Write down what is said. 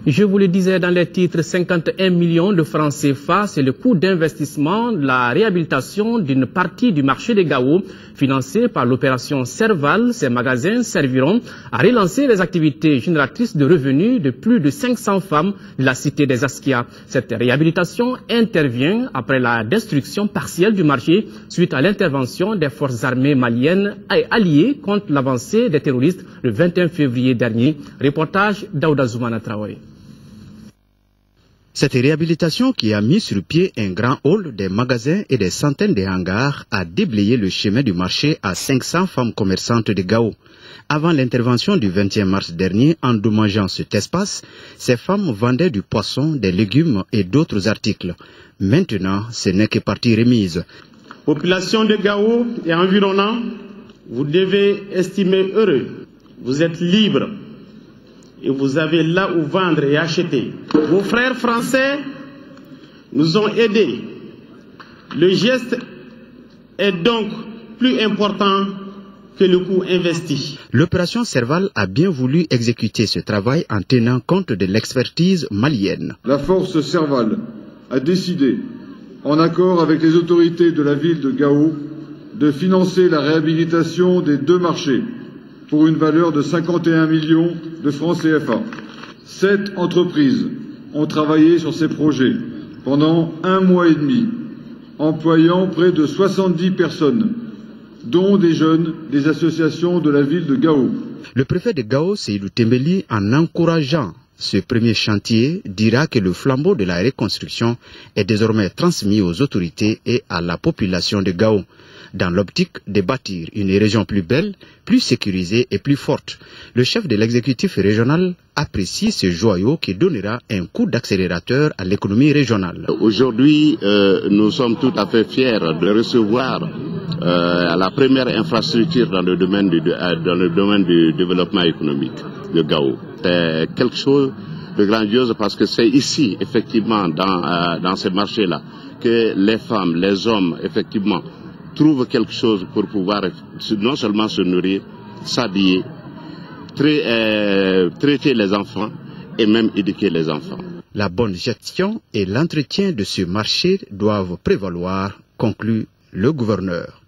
Je vous le disais dans les titres, 51 millions de francs CFA, c'est le coût d'investissement de la réhabilitation d'une partie du marché de Gao, financé par l'opération Serval. Ces magasins serviront à relancer les activités génératrices de revenus de plus de 500 femmes de la cité des Askia. Cette réhabilitation intervient après la destruction partielle du marché suite à l'intervention des forces armées maliennes alliées contre l'avancée des terroristes le 21 février dernier. Reportage d'Aouda Zoumana Traoré. Cette réhabilitation qui a mis sur pied un grand hall, des magasins et des centaines de hangars a déblayé le chemin du marché à 500 femmes commerçantes de Gao. Avant l'intervention du 21 mars dernier, endommageant cet espace, ces femmes vendaient du poisson, des légumes et d'autres articles. Maintenant, ce n'est que partie remise. Population de Gao et environnants, vous devez estimer heureux. Vous êtes libres. Et vous avez là où vendre et acheter. Vos frères français nous ont aidés. Le geste est donc plus important que le coût investi. L'opération Serval a bien voulu exécuter ce travail en tenant compte de l'expertise malienne. La force Serval a décidé, en accord avec les autorités de la ville de Gao, de financer la réhabilitation des deux marchés pour une valeur de 51 millions de francs CFA. 7 entreprises ont travaillé sur ces projets pendant 1 mois et demi, employant près de 70 personnes, dont des jeunes des associations de la ville de Gao. Le préfet de Gao, Seydou Tembeli, en encourageant ce premier chantier, dira que le flambeau de la reconstruction est désormais transmis aux autorités et à la population de Gao, dans l'optique de bâtir une région plus belle, plus sécurisée et plus forte. Le chef de l'exécutif régional apprécie ce joyau qui donnera un coup d'accélérateur à l'économie régionale. Aujourd'hui, nous sommes tout à fait fiers de recevoir la première infrastructure dans le domaine du développement économique de Gao. C'est quelque chose de grandiose parce que c'est ici, effectivement, dans ces marchés-là, que les femmes, les hommes, effectivement, trouvent quelque chose pour pouvoir non seulement se nourrir, s'habiller, traiter les enfants et même éduquer les enfants. La bonne gestion et l'entretien de ce marché doivent prévaloir, conclut le gouverneur.